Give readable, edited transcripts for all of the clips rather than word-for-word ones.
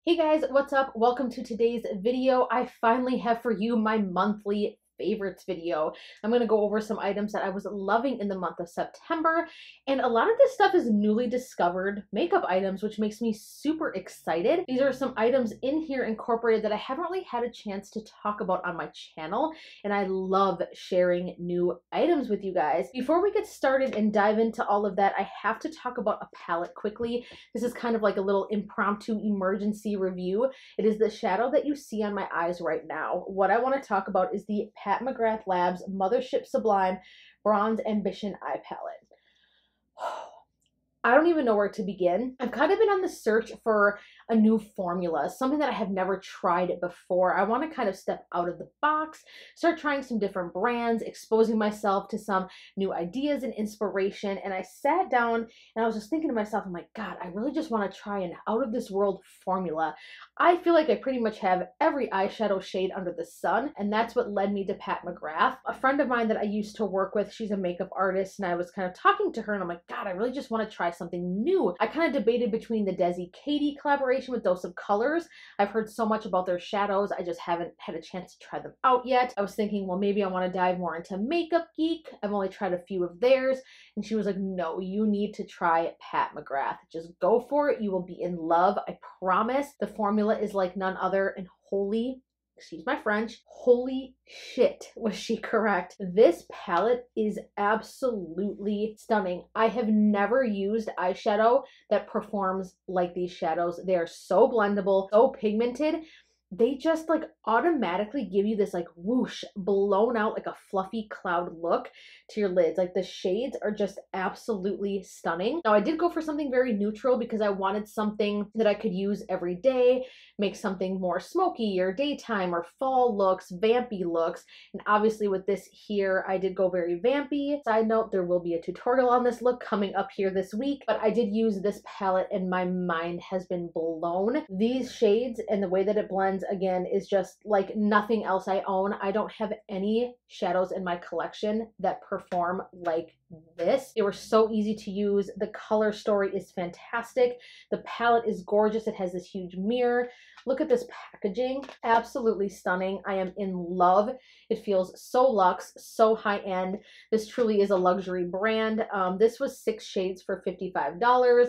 Hey guys, what's up? Welcome to today's video. I finally have for you my monthly favorites video. I'm going to go over some items that I was loving in the month of September, and a lot of this stuff is newly discovered makeup items, which makes me super excited. These are some items in here incorporated that I haven't really had a chance to talk about on my channel, and I love sharing new items with you guys. Before we get started and dive into all of that, I have to talk about a palette quickly. This is kind of like a little impromptu emergency review. It is the shadow that you see on my eyes right now. What I want to talk about is the Mcgrath Labs Mothership Sublime Bronze Ambition Eye Palette. I don't even know where to begin. I've kind of been on the search for a new formula, something that I have never tried before. I want to kind of step out of the box, start trying some different brands, exposing myself to some new ideas and inspiration. And I sat down and I was just thinking to myself, oh my God, I really just want to try an out of this world formula. I feel like I pretty much have every eyeshadow shade under the sun, and that's what led me to Mcgrath. A friend of mine that I used to work with, she's a makeup artist, and I was kind of talking to her and I'm like, God, I really just want to try something new. I kind of debated between the Ciate collaboration with Dose of Colors. I've heard so much about their shadows, I just haven't had a chance to try them out yet. I was thinking, well, maybe I want to dive more into Makeup Geek. I've only tried a few of theirs, and she was like, no, you need to try Mcgrath. Just go for it. You will be in love. I promise. The formula is like none other, and holy, excuse my French, holy shit, was she correct. This palette is absolutely stunning. I have never used eyeshadow that performs like these shadows. They are so blendable, so pigmented. They just like automatically give you this like whoosh, blown out like a fluffy cloud look to your lids. Like the shades are just absolutely stunning. Now I did go for something very neutral because I wanted something that I could use every day, make something more smoky or daytime or fall looks, vampy looks. And obviously with this here, I did go very vampy. Side note, there will be a tutorial on this look coming up here this week, but I did use this palette and my mind has been blown. These shades and the way that it blends again is just like nothing else I own. I don't have any shadows in my collection that perform like this. They were so easy to use. The color story is fantastic. The palette is gorgeous. It has this huge mirror. Look at this packaging. Absolutely stunning. I am in love. It feels so luxe, so high end. This truly is a luxury brand. This was 6 shades for $55.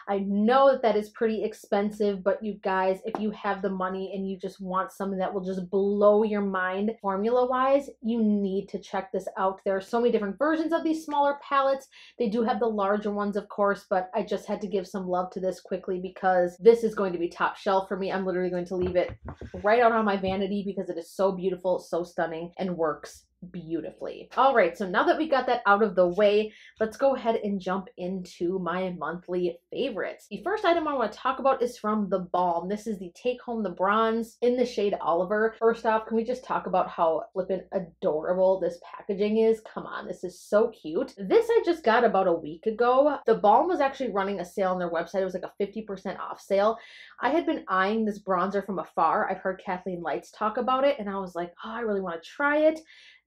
I know that that is pretty expensive, but you guys, if you have the money and you just want something that will just blow your mind formula-wise, you need to check this out. There are so many different versions of these smaller palettes. They do have the larger ones, of course, but I just had to give some love to this quickly because this is going to be top shelf for me. I'm literally going to leave it right out on my vanity because it is so beautiful, so stunning, and works beautifully. All right, so now that we got that out of the way, let's go ahead and jump into my monthly favorites. The first item I want to talk about is from TheBalm. This is the Take Home the Bronze in the shade Oliver. First off, can we just talk about how flippin' adorable this packaging is? Come on, this is so cute. This I just got about a week ago. TheBalm was actually running a sale on their website. It was like a 50% off sale. I had been eyeing this bronzer from afar. I've heard Kathleen Lights talk about it, and I was like, oh, I really want to try it.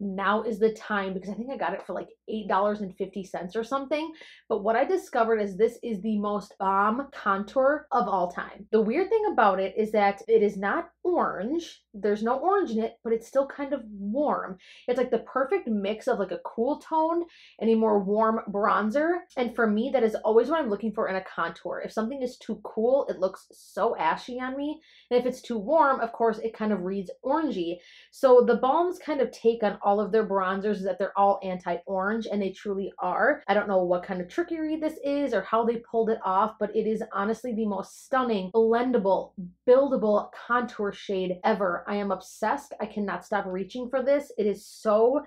Now is the time because I think I got it for like $8.50 or something. But what I discovered is this is the most bomb contour of all time. The weird thing about it is that it is not orange. There's no orange in it, but it's still kind of warm. It's like the perfect mix of like a cool tone and a more warm bronzer. And for me, that is always what I'm looking for in a contour. If something is too cool, it looks so ashy on me. And if it's too warm, of course, it kind of reads orangey. So TheBalm's kind of take on all of their bronzers is that they're all anti-orange, and they truly are. I don't know what kind of trickery this is or how they pulled it off, but it is honestly the most stunning, blendable, buildable contour shade ever. I am obsessed. I cannot stop reaching for this. It is so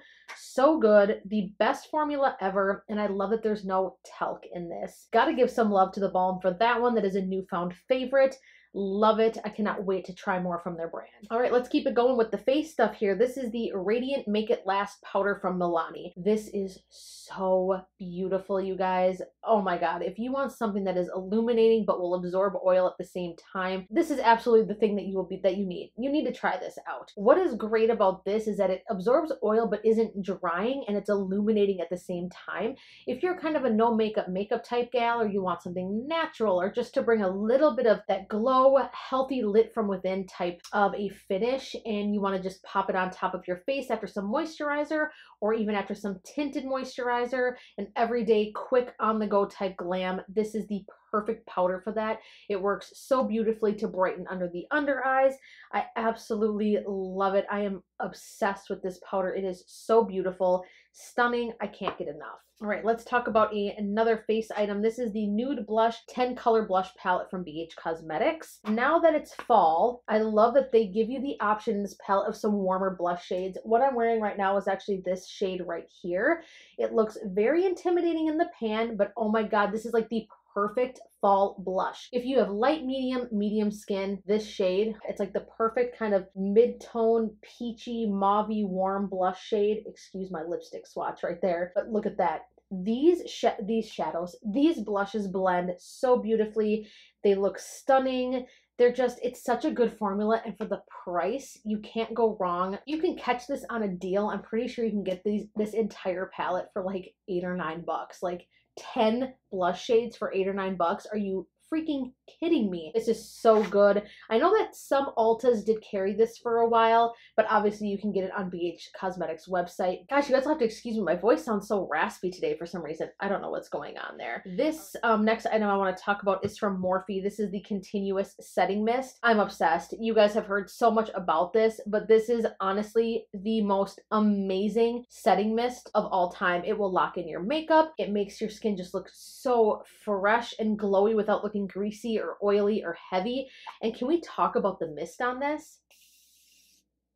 good. The best formula ever, and I love that there's no talc in this. Gotta give some love to TheBalm for that one. That is a newfound favorite. Love it. I cannot wait to try more from their brand. All right, let's keep it going with the face stuff here. This is the Radiant Make It Last powder from Milani. This is so beautiful, you guys. Oh my God. If you want something that is illuminating but will absorb oil at the same time, this is absolutely the thing that you need. You need to try this out. What is great about this is that it absorbs oil but isn't drying, and it's illuminating at the same time. If you're kind of a no makeup type gal, or you want something natural or just to bring a little bit of that glow glow, healthy, lit from within type of a finish, and you want to just pop it on top of your face after some moisturizer or even after some tinted moisturizer, an everyday quick on the go type glam. This is the perfect powder for that. It works so beautifully to brighten under the under eyes. I absolutely love it. I am obsessed with this powder. It is so beautiful, stunning. I can't get enough. All right, let's talk about another face item. This is the Nude Blush 10 Color Blush Palette from BH Cosmetics. Now that it's fall, I love that they give you the option in this palette of some warmer blush shades. What I'm wearing right now is actually this shade right here. It looks very intimidating in the pan, but oh my God, this is like the perfect fall blush. If you have light, medium skin, this shade, it's like the perfect kind of mid-tone, peachy, mauvey, warm blush shade. Excuse my lipstick swatch right there, but look at that. These shadows, these blushes blend so beautifully. They look stunning. They're just, it's such a good formula, and for the price, you can't go wrong. You can catch this on a deal. I'm pretty sure you can get this entire palette for like $8 or $9. Like 10 blush shades for $8 or $9. Are you freaking kidding me? This is so good. I know that some Ultas did carry this for a while, but obviously you can get it on BH Cosmetics website. Gosh, you guys will have to excuse me. My voice sounds so raspy today for some reason. I don't know what's going on there. This next item I want to talk about is from Morphe. This is the Continuous Setting Mist. I'm obsessed. You guys have heard so much about this, but this is honestly the most amazing setting mist of all time. It will lock in your makeup. It makes your skin just look so fresh and glowy without looking greasy or oily or heavy. And can we talk about the mist on this?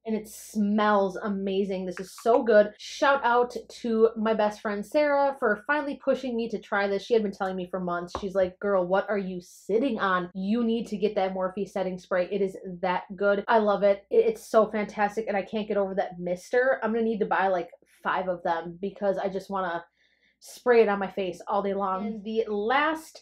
And it smells amazing. This is so good. Shout out to my best friend Sarah for finally pushing me to try this. She had been telling me for months. She's like, girl, what are you sitting on? You need to get that Morphe setting spray. It is that good. I love it. It's so fantastic, and I can't get over that mister. I'm gonna need to buy like 5 of them because I just want to spray it on my face all day long. And the last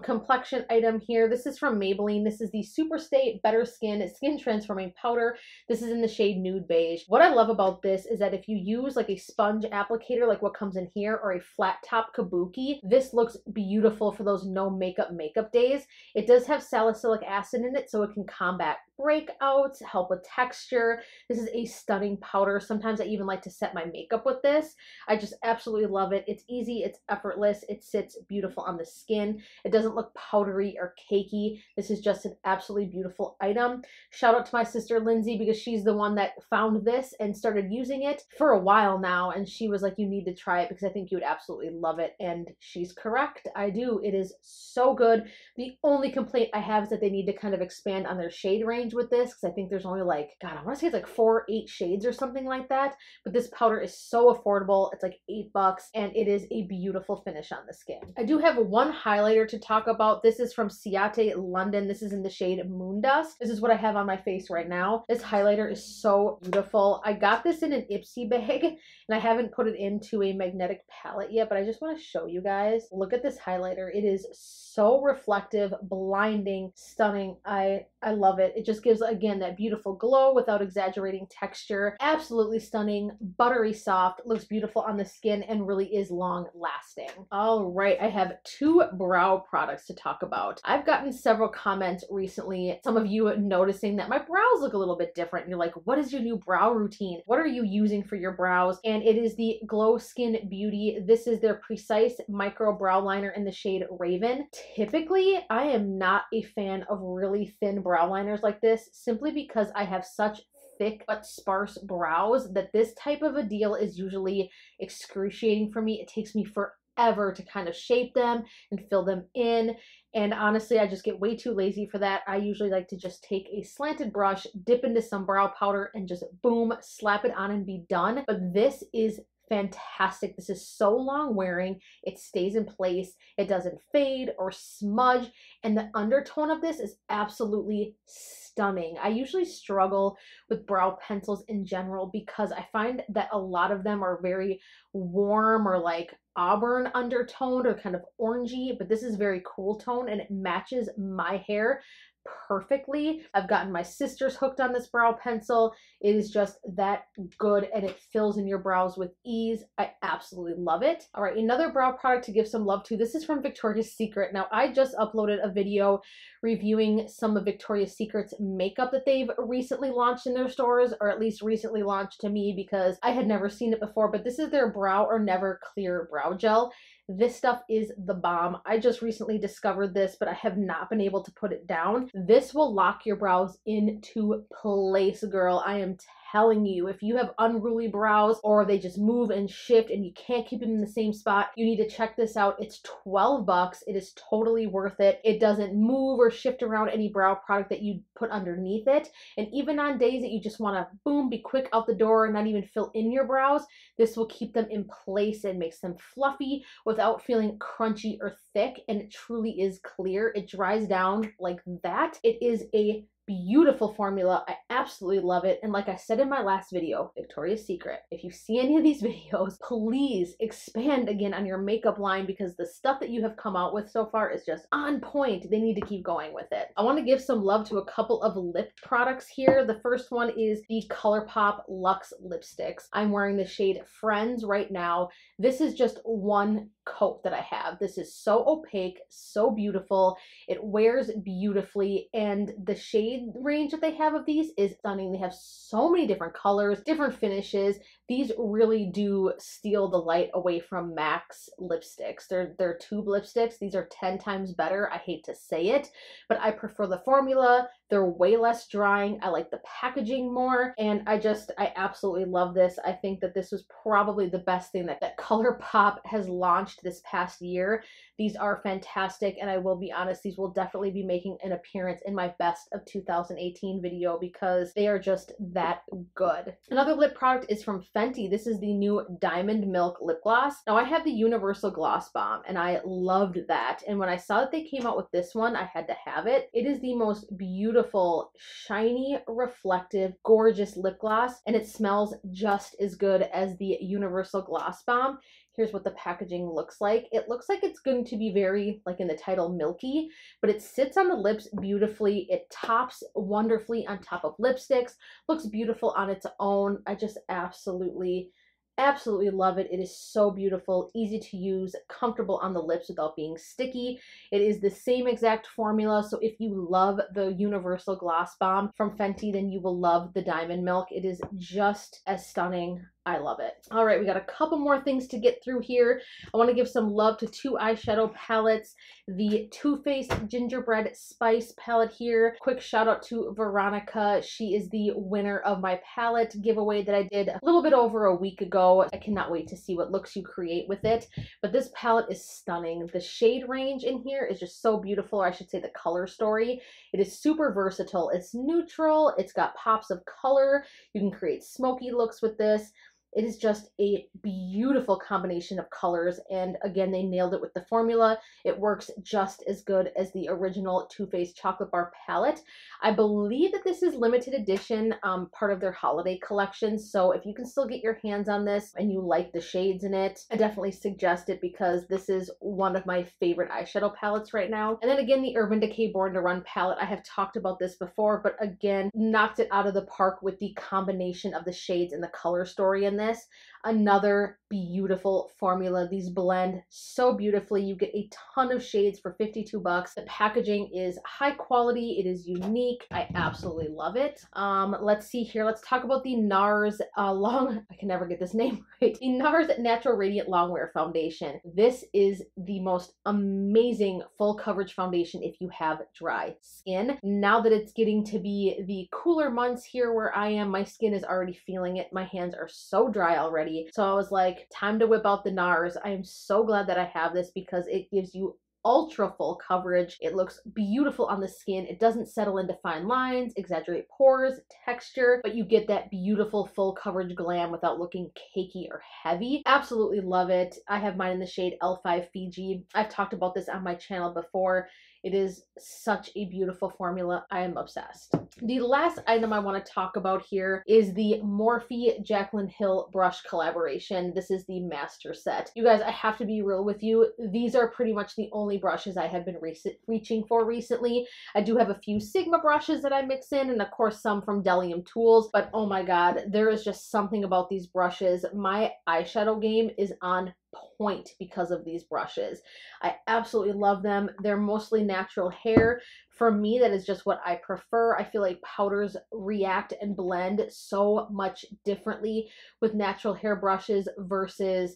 complexion item here, this is from Maybelline. This is the Super Stay Better Skin Transforming Powder. This is in the shade Nude Beige. What I love about this is that if you use like a sponge applicator, like what comes in here, or a flat top kabuki, this looks beautiful for those no makeup days. It does have salicylic acid in it, so it can combat breakouts, help with texture. This is a stunning powder. Sometimes I even like to set my makeup with this. I just absolutely love it. It's easy, it's effortless, it sits beautiful on the skin. It doesn't look powdery or cakey. This is just an absolutely beautiful item. Shout out to my sister Lindsay, because she's the one that found this and started using it for a while now, and she was like, you need to try it because I think you would absolutely love it. And she's correct. I do. It is so good. The only complaint I have is that they need to kind of expand on their shade range with this, because I think there's only like, God, I want to say it's like 4 or 8 shades or something like that. But this powder is so affordable. It's like $8, and it is a beautiful finish on the skin. I do have one highlighter to talk about. This is from Ciate London. This is in the shade MoonDust. This is what I have on my face right now. This highlighter is so beautiful. I got this in an Ipsy bag, and I haven't put it into a magnetic palette yet, but I just want to show you guys. Look at this highlighter. It is so reflective, blinding, stunning. I love it. It just gives, again, that beautiful glow without exaggerating texture. Absolutely stunning, buttery soft, looks beautiful on the skin, and really is long lasting. All right, I have 2 brow products to talk about. I've gotten several comments recently, some of you noticing that my brows look a little bit different. And you're like, what is your new brow routine? What are you using for your brows? And it is the GloSkin Beauty. This is their Precise Micro Brow Liner in the shade Raven. Typically, I am not a fan of really thin brow liners like this, simply because I have such thick but sparse brows that this type of a deal is usually excruciating for me. It takes me forever to kind of shape them and fill them in. And honestly, I just get way too lazy for that. I usually like to just take a slanted brush, dip into some brow powder, and just boom, slap it on and be done. But this is fantastic. This is so long wearing. It stays in place. It doesn't fade or smudge. And the undertone of this is absolutely stunning. I usually struggle with brow pencils in general because I find that a lot of them are very warm or like auburn undertoned or kind of orangey, but this is very cool tone and it matches my hair perfectly. I've gotten my sisters hooked on this brow pencil. It is just that good and it fills in your brows with ease. I absolutely love it. All right, another brow product to give some love to. This is from Victoria's Secret. Now, I just uploaded a video reviewing some of Victoria's Secret's makeup that they've recently launched in their stores, or at least recently launched to me because I had never seen it before, but this is their Brow or Never Clear Brow Gel. This stuff is the bomb. I just recently discovered this, but I have not been able to put it down. This will lock your brows into place, girl. I am telling you, if you have unruly brows or they just move and shift and you can't keep them in the same spot, you need to check this out. It's 12 bucks. It is totally worth it. It doesn't move or shift around any brow product that you put underneath it. And even on days that you just want to boom, be quick out the door and not even fill in your brows, this will keep them in place and makes them fluffy without feeling crunchy or thick. And it truly is clear. It dries down like that. It is a beautiful formula. I absolutely love it. And like I said in my last video, Victoria's Secret, if you see any of these videos, please expand again on your makeup line because the stuff that you have come out with so far is just on point. They need to keep going with it. I want to give some love to a couple of lip products here. The first one is the Colourpop Luxe lipsticks. I'm wearing the shade Friends right now. This is just one coat that I have. This is so opaque, so beautiful. It wears beautifully, and the shade range that they have of these is stunning. They have so many different colors, different finishes. These really do steal the light away from MAC's lipsticks. They're tube lipsticks. These are 10 times better. I hate to say it, but I prefer the formula. They're way less drying. I like the packaging more, and I absolutely love this. I think that this was probably the best thing that Colourpop has launched this past year. These are fantastic, and I will be honest, these will definitely be making an appearance in my best of 2018 video because they are just that good. Another lip product is from Fenty. This is the new Diamond Milk Lip Gloss. Now, I have the Universal Gloss Bomb, and I loved that. And when I saw that they came out with this one, I had to have it. It is the most beautiful, shiny, reflective, gorgeous lip gloss, and it smells just as good as the Universal Gloss Bomb. Here's what the packaging looks like. It looks like it's going to be very, like in the title, milky, but it sits on the lips beautifully. It tops wonderfully on top of lipsticks, looks beautiful on its own. I just absolutely love it. It is so beautiful, easy to use, comfortable on the lips without being sticky. It is the same exact formula, so if you love the Universal Gloss Bomb from Fenty, then you will love the Diamond Milk. It is just as stunning. I love it. All right, we got a couple more things to get through here. I want to give some love to two eyeshadow palettes. The Too Faced Gingerbread Spice palette here. Quick shout out to Veronica. She is the winner of my palette giveaway that I did a little bit over a week ago. I cannot wait to see what looks you create with it. But this palette is stunning. The shade range in here is just so beautiful, or I should say the color story. It is super versatile. It's neutral. It's got pops of color. You can create smoky looks with this. It is just a beautiful combination of colors, and again, they nailed it with the formula. It works just as good as the original Too Faced Chocolate Bar palette. I believe that this is limited edition, part of their holiday collection, so if you can still get your hands on this and you like the shades in it, I definitely suggest it because this is one of my favorite eyeshadow palettes right now. And then again, the Urban Decay Born to Run palette. I have talked about this before, but again, knocked it out of the park with the combination of the shades and the color story in this. Another beautiful formula. These blend so beautifully. You get a ton of shades for 52 bucks. The packaging is high quality. It is unique. I absolutely love it. Let's see here. Let's talk about the NARS I can never get this name right. The NARS Natural Radiant Longwear Foundation. This is the most amazing full coverage foundation if you have dry skin. Now that it's getting to be the cooler months here where I am, my skin is already feeling it. My hands are so dry already. So I was like, time to whip out the NARS. I am so glad that I have this because it gives you ultra full coverage. It looks beautiful on the skin. It doesn't settle into fine lines, exaggerate pores, texture, but you get that beautiful full coverage glam without looking cakey or heavy. Absolutely love it. I have mine in the shade L5 Fiji. I've talked about this on my channel before. It is such a beautiful formula. I am obsessed. The last item I want to talk about here is the Morphe Jaclyn Hill brush collaboration. This is the master set. You guys, I have to be real with you. These are pretty much the only brushes I have been reaching for recently. I do have a few Sigma brushes that I mix in, and of course some from Delium Tools, but oh my god, there is just something about these brushes. My eyeshadow game is on point because of these brushes. I absolutely love them. They're mostly natural hair. For me, that is just what I prefer. I feel like powders react and blend so much differently with natural hair brushes versus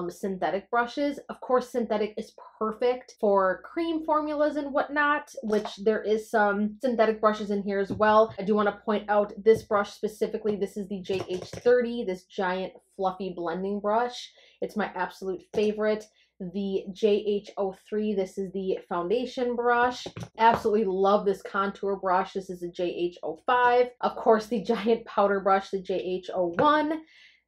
synthetic brushes. Of course, synthetic is perfect for cream formulas and whatnot, which there is some synthetic brushes in here as well. I do want to point out this brush specifically. This is the JH30, this giant fluffy blending brush. It's my absolute favorite. The JH03, this is the foundation brush. Absolutely love this contour brush. This is the JH05. Of course, the giant powder brush, the JH01.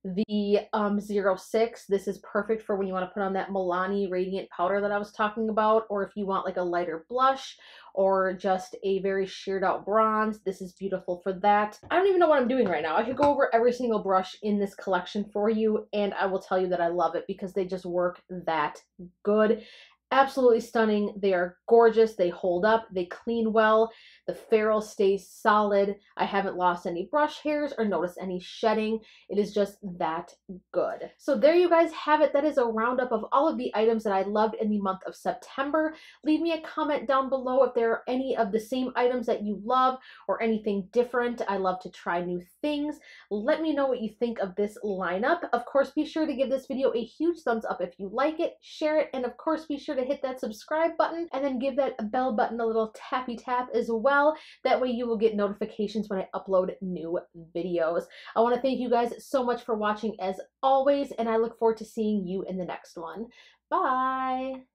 The 06, this is perfect for when you want to put on that Milani Radiant powder that I was talking about, or if you want like a lighter blush or just a very sheared out bronze, this is beautiful for that. I don't even know what I'm doing right now. I could go over every single brush in this collection for you, and I will tell you that I love it because they just work that good. Absolutely stunning. They are gorgeous. They hold up. They clean well. The ferrule stays solid. I haven't lost any brush hairs or noticed any shedding. It is just that good. So there you guys have it. That is a roundup of all of the items that I loved in the month of September. Leave me a comment down below if there are any of the same items that you love or anything different. I love to try new things. Let me know what you think of this lineup. Of course, be sure to give this video a huge thumbs up if you like it, share it, and of course be sure to hit that subscribe button and then give that bell button a little tappy tap as well. That way you will get notifications when I upload new videos. I want to thank you guys so much for watching as always, and I look forward to seeing you in the next one. Bye!